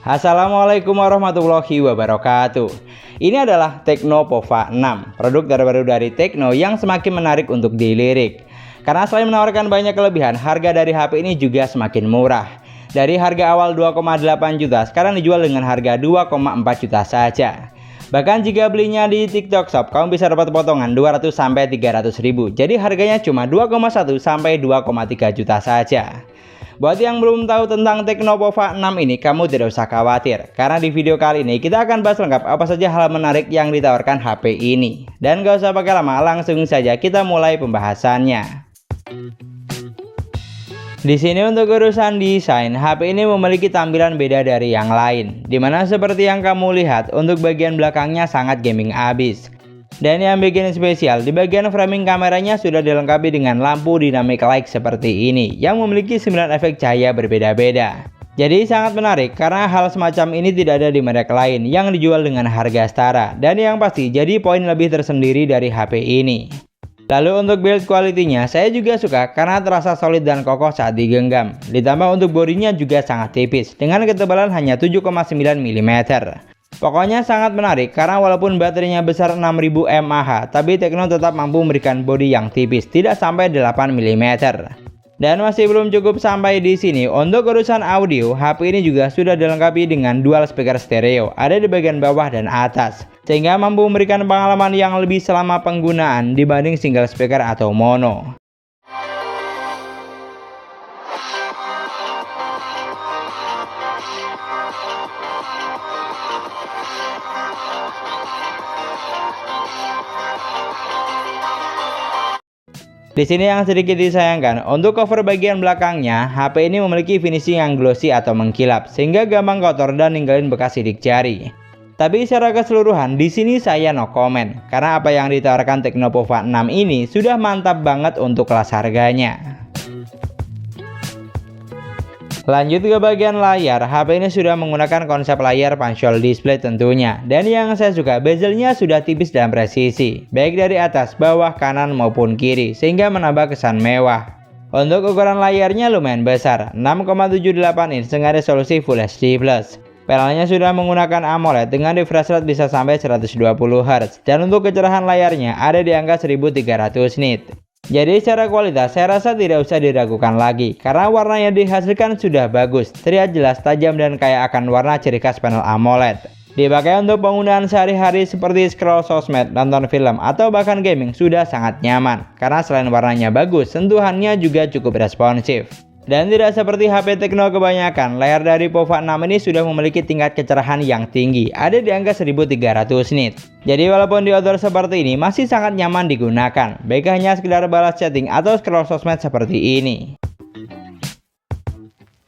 Assalamualaikum warahmatullahi wabarakatuh. Ini adalah Tecno Pova 6, produk terbaru dari Tecno yang semakin menarik untuk dilirik. Karena selain menawarkan banyak kelebihan, harga dari HP ini juga semakin murah. Dari harga awal 2,8 juta, sekarang dijual dengan harga 2,4 juta saja. Bahkan jika belinya di TikTok Shop, kamu bisa dapat potongan 200-300 ribu. Jadi harganya cuma 2,1-2,3 juta saja. Buat yang belum tahu tentang Tecno Pova 6 ini, kamu tidak usah khawatir. Karena di video kali ini kita akan bahas lengkap apa saja hal menarik yang ditawarkan HP ini. Dan gak usah pakai lama, langsung saja kita mulai pembahasannya. Di sini untuk urusan desain, HP ini memiliki tampilan beda dari yang lain. Dimana seperti yang kamu lihat, untuk bagian belakangnya sangat gaming abis. Dan yang bikin spesial, di bagian framing kameranya sudah dilengkapi dengan lampu dynamic light seperti ini yang memiliki 9 efek cahaya berbeda-beda. Jadi sangat menarik karena hal semacam ini tidak ada di merek lain yang dijual dengan harga setara. Dan yang pasti jadi poin lebih tersendiri dari HP ini. Lalu untuk build quality-nya saya juga suka karena terasa solid dan kokoh saat digenggam. Ditambah untuk bodinya juga sangat tipis dengan ketebalan hanya 7,9 mm. Pokoknya sangat menarik karena walaupun baterainya besar 6000 mAh, tapi Tecno tetap mampu memberikan bodi yang tipis, tidak sampai 8 mm. Dan masih belum cukup sampai di sini, untuk urusan audio, HP ini juga sudah dilengkapi dengan dual speaker stereo, ada di bagian bawah dan atas, sehingga mampu memberikan pengalaman yang lebih selama penggunaan dibanding single speaker atau mono. Di sini yang sedikit disayangkan, untuk cover bagian belakangnya, HP ini memiliki finishing yang glossy atau mengkilap, sehingga gampang kotor dan ninggalin bekas sidik jari. Tapi secara keseluruhan, di sini saya no comment, karena apa yang ditawarkan Tecno Pova 6 ini sudah mantap banget untuk kelas harganya. Lanjut ke bagian layar, HP ini sudah menggunakan konsep layar punch-hole display tentunya. Dan yang saya suka, bezelnya sudah tipis dan presisi, baik dari atas, bawah, kanan maupun kiri, sehingga menambah kesan mewah. Untuk ukuran layarnya lumayan besar, 6,78 inch dengan resolusi Full HD+. Panelnya sudah menggunakan AMOLED dengan refresh rate bisa sampai 120 Hz. Dan untuk kecerahan layarnya ada di angka 1300 nit. Jadi secara kualitas saya rasa tidak usah diragukan lagi karena warna yang dihasilkan sudah bagus, terlihat jelas, tajam dan kaya akan warna ciri khas panel AMOLED. Dipakai untuk penggunaan sehari-hari seperti scroll sosmed, nonton film atau bahkan gaming sudah sangat nyaman karena selain warnanya bagus, sentuhannya juga cukup responsif. Dan tidak seperti HP Tecno kebanyakan, layar dari Pova 6 ini sudah memiliki tingkat kecerahan yang tinggi, ada di angka 1300 nit. Jadi walaupun di outdoor seperti ini masih sangat nyaman digunakan, baik hanya sekedar balas chatting atau scroll sosmed seperti ini.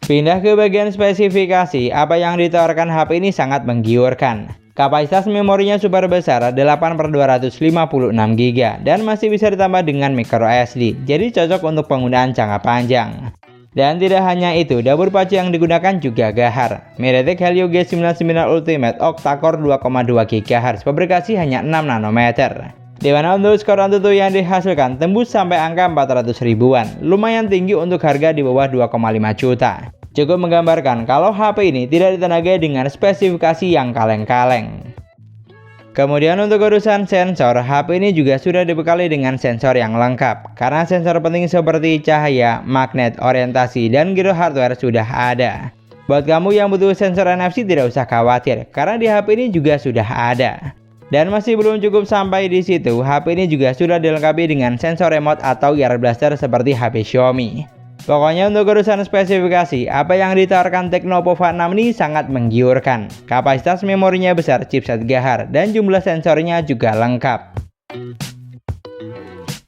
Pindah ke bagian spesifikasi, apa yang ditawarkan HP ini sangat menggiurkan. Kapasitas memorinya super besar 8/256 GB dan masih bisa ditambah dengan micro SD, jadi cocok untuk penggunaan jangka panjang. Dan tidak hanya itu, dapur pacu yang digunakan juga gahar. MediaTek Helio G99 Ultimate octa-core 2,2 GHz, fabrikasi hanya 6 nanometer. Dimana untuk skor AnTuTu yang dihasilkan tembus sampai angka 400 ribuan, lumayan tinggi untuk harga di bawah 2,5 juta. Cukup menggambarkan kalau HP ini tidak ditenagai dengan spesifikasi yang kaleng-kaleng. Kemudian untuk urusan sensor, HP ini juga sudah dibekali dengan sensor yang lengkap. Karena sensor penting seperti cahaya, magnet, orientasi, dan giro hardware sudah ada. Buat kamu yang butuh sensor NFC tidak usah khawatir, karena di HP ini juga sudah ada. Dan masih belum cukup sampai di situ, HP ini juga sudah dilengkapi dengan sensor remote atau ear blaster seperti HP Xiaomi. Pokoknya untuk urusan spesifikasi, apa yang ditawarkan Tecno Pova 6 ini sangat menggiurkan. Kapasitas memorinya besar, chipset gahar, dan jumlah sensornya juga lengkap.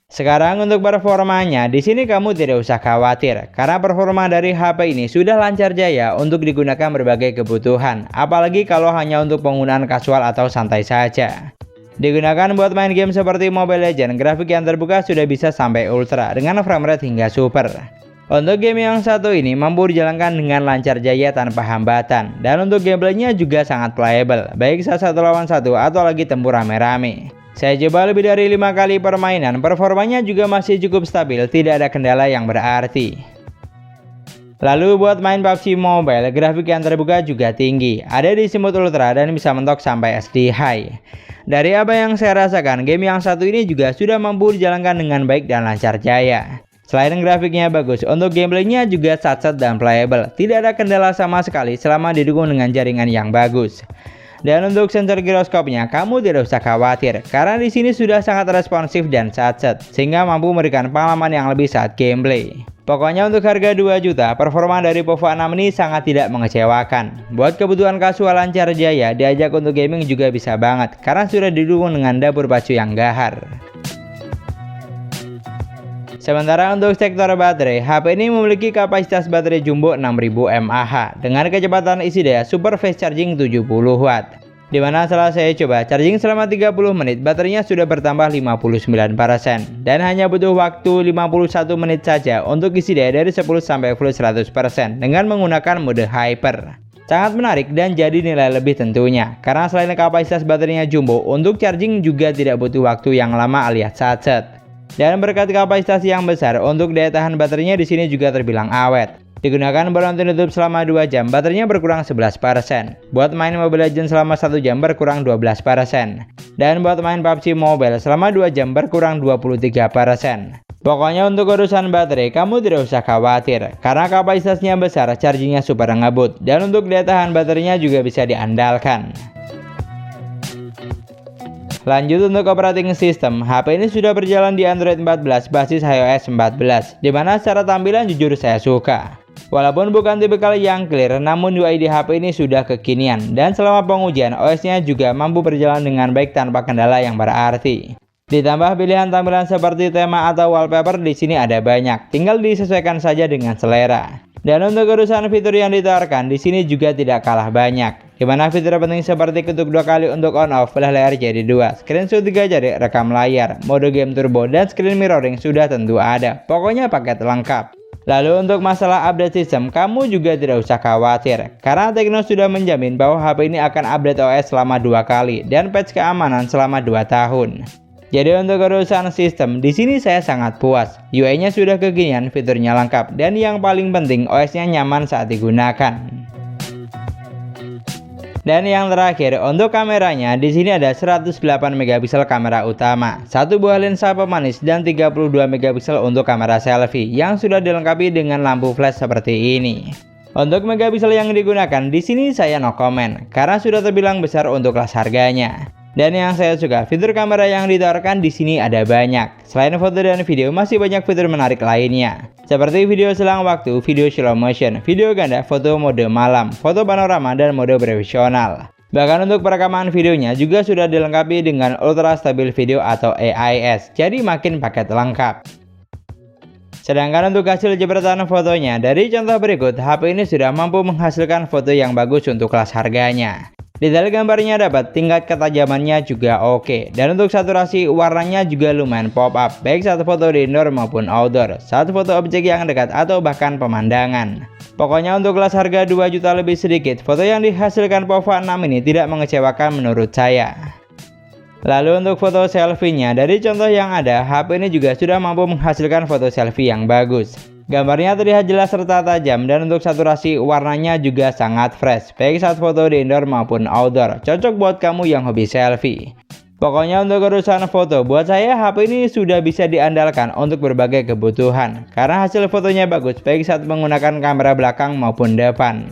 Sekarang untuk performanya, di sini kamu tidak usah khawatir, karena performa dari HP ini sudah lancar jaya untuk digunakan berbagai kebutuhan, apalagi kalau hanya untuk penggunaan kasual atau santai saja. Digunakan buat main game seperti Mobile Legends, grafik yang terbuka sudah bisa sampai ultra dengan frame rate hingga super. Untuk game yang satu ini mampu dijalankan dengan lancar jaya tanpa hambatan. Dan untuk gameplaynya juga sangat playable, baik saat 1 lawan 1 atau lagi tempur rame-rame. Saya coba lebih dari 5 kali permainan, performanya juga masih cukup stabil, tidak ada kendala yang berarti. Lalu buat main PUBG Mobile, grafik yang terbuka juga tinggi, ada di Smooth Ultra dan bisa mentok sampai SD High. Dari apa yang saya rasakan, game yang satu ini juga sudah mampu dijalankan dengan baik dan lancar jaya. Selain grafiknya bagus, untuk gameplaynya juga sat-sat dan playable, tidak ada kendala sama sekali selama didukung dengan jaringan yang bagus. Dan untuk sensor giroskopnya, kamu tidak usah khawatir, karena di sini sudah sangat responsif dan sat-sat, sehingga mampu memberikan pengalaman yang lebih saat gameplay. Pokoknya untuk harga 2 juta, performa dari POVA 6 ini sangat tidak mengecewakan. Buat kebutuhan kasual lancar jaya, diajak untuk gaming juga bisa banget, karena sudah didukung dengan dapur pacu yang gahar. Sementara untuk sektor baterai, HP ini memiliki kapasitas baterai jumbo 6000 mAh dengan kecepatan isi daya super fast charging 70 watt. Dimana setelah saya coba charging selama 30 menit, baterainya sudah bertambah 59% dan hanya butuh waktu 51 menit saja untuk isi daya dari 10 sampai full 100% dengan menggunakan mode hyper. Sangat menarik dan jadi nilai lebih tentunya, karena selain kapasitas baterainya jumbo, untuk charging juga tidak butuh waktu yang lama alias sat-sat. Dan berkat kapasitas yang besar, untuk daya tahan baterainya di sini juga terbilang awet. Digunakan beronton YouTube selama 2 jam, baterainya berkurang 11%. Buat main Mobile Legends selama 1 jam berkurang 12%. Dan buat main PUBG Mobile selama 2 jam berkurang 23%. Pokoknya untuk urusan baterai, kamu tidak usah khawatir, karena kapasitasnya besar, chargingnya super ngebut. Dan untuk daya tahan baterainya juga bisa diandalkan. Lanjut untuk operating system, HP ini sudah berjalan di Android 14 basis iOS 14, dimana secara tampilan jujur saya suka. Walaupun bukan tipikal yang clear, namun UI di HP ini sudah kekinian, dan selama pengujian OS-nya juga mampu berjalan dengan baik tanpa kendala yang berarti. Ditambah pilihan tampilan seperti tema atau wallpaper di sini ada banyak, tinggal disesuaikan saja dengan selera. Dan untuk urusan fitur yang ditawarkan di sini juga tidak kalah banyak, dimana fitur penting seperti ketuk 2 kali untuk on off, belah layar jadi 2, screenshot 3 jari, rekam layar, mode game turbo, dan screen mirroring sudah tentu ada. Pokoknya paket lengkap. Lalu untuk masalah update sistem, kamu juga tidak usah khawatir, karena Tecno sudah menjamin bahwa HP ini akan update OS selama 2 kali dan patch keamanan selama 2 tahun. Jadi untuk urusan sistem, di sini saya sangat puas. UI-nya sudah kekinian, fiturnya lengkap, dan yang paling penting OS-nya nyaman saat digunakan. Dan yang terakhir, untuk kameranya di sini ada 108 megapiksel kamera utama, satu buah lensa pemanis dan 32 megapiksel untuk kamera selfie yang sudah dilengkapi dengan lampu flash seperti ini. Untuk megapiksel yang digunakan di sini saya no comment, karena sudah terbilang besar untuk kelas harganya. Dan yang saya suka, fitur kamera yang ditawarkan di sini ada banyak. Selain foto dan video, masih banyak fitur menarik lainnya. Seperti video selang waktu, video slow motion, video ganda, foto mode malam, foto panorama, dan mode profesional. Bahkan untuk perekaman videonya juga sudah dilengkapi dengan Ultra Stabil Video atau AIS, jadi makin paket lengkap. Sedangkan untuk hasil jepretan fotonya, dari contoh berikut, HP ini sudah mampu menghasilkan foto yang bagus untuk kelas harganya. Detail gambarnya dapat, tingkat ketajamannya juga oke, dan untuk saturasi warnanya juga lumayan pop up, baik saat foto di indoor maupun outdoor, saat foto objek yang dekat atau bahkan pemandangan. Pokoknya untuk kelas harga 2 juta lebih sedikit, foto yang dihasilkan POVA 6 ini tidak mengecewakan menurut saya. Lalu untuk foto selfie-nya, dari contoh yang ada, HP ini juga sudah mampu menghasilkan foto selfie yang bagus. Gambarnya terlihat jelas serta tajam, dan untuk saturasi warnanya juga sangat fresh, baik saat foto di indoor maupun outdoor, cocok buat kamu yang hobi selfie. Pokoknya untuk urusan foto, buat saya HP ini sudah bisa diandalkan untuk berbagai kebutuhan, karena hasil fotonya bagus baik saat menggunakan kamera belakang maupun depan.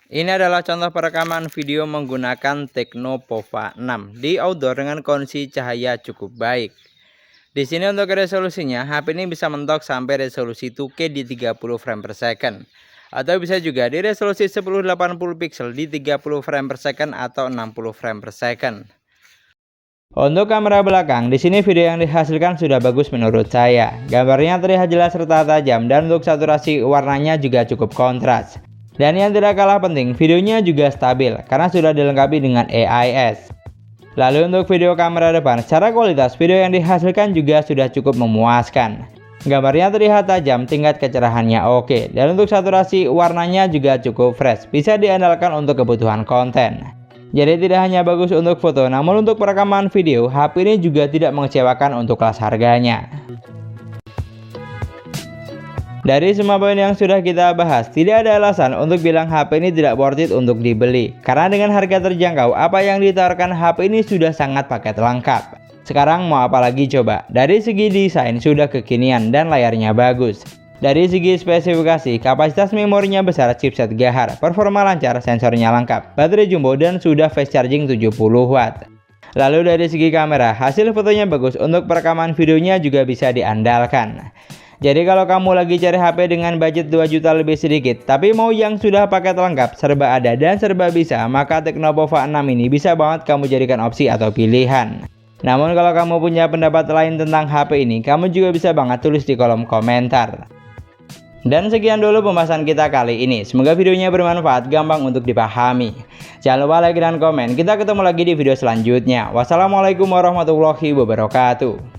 Ini adalah contoh perekaman video menggunakan Tecno POVA 6 di outdoor dengan kondisi cahaya cukup baik. Di sini untuk resolusinya, HP ini bisa mentok sampai resolusi 2K di 30 frame per second. Atau bisa juga di resolusi 1080 pixel di 30 frame per second atau 60 frame per second. Untuk kamera belakang, di sini video yang dihasilkan sudah bagus menurut saya. Gambarnya terlihat jelas serta tajam, dan untuk saturasi warnanya juga cukup kontras. Dan yang tidak kalah penting, videonya juga stabil, karena sudah dilengkapi dengan AIS. Lalu untuk video kamera depan, secara kualitas video yang dihasilkan juga sudah cukup memuaskan. Gambarnya terlihat tajam, tingkat kecerahannya oke, dan untuk saturasi warnanya juga cukup fresh, bisa diandalkan untuk kebutuhan konten. Jadi tidak hanya bagus untuk foto, namun untuk perekaman video, HP ini juga tidak mengecewakan untuk kelas harganya. Dari semua poin yang sudah kita bahas, tidak ada alasan untuk bilang HP ini tidak worth it untuk dibeli. Karena dengan harga terjangkau, apa yang ditawarkan HP ini sudah sangat paket lengkap. Sekarang mau apa lagi coba? Dari segi desain sudah kekinian dan layarnya bagus. Dari segi spesifikasi, kapasitas memorinya besar, chipset Gahar, performa lancar, sensornya lengkap, baterai jumbo dan sudah fast charging 70 watt. Lalu dari segi kamera, hasil fotonya bagus, untuk perekaman videonya juga bisa diandalkan. Jadi kalau kamu lagi cari HP dengan budget 2 juta lebih sedikit, tapi mau yang sudah paket lengkap, serba ada dan serba bisa, maka Tecnopova 6 ini bisa banget kamu jadikan opsi atau pilihan. Namun kalau kamu punya pendapat lain tentang HP ini, kamu juga bisa banget tulis di kolom komentar. Dan sekian dulu pembahasan kita kali ini. Semoga videonya bermanfaat, gampang untuk dipahami. Jangan lupa like dan komen. Kita ketemu lagi di video selanjutnya. Wassalamualaikum warahmatullahi wabarakatuh.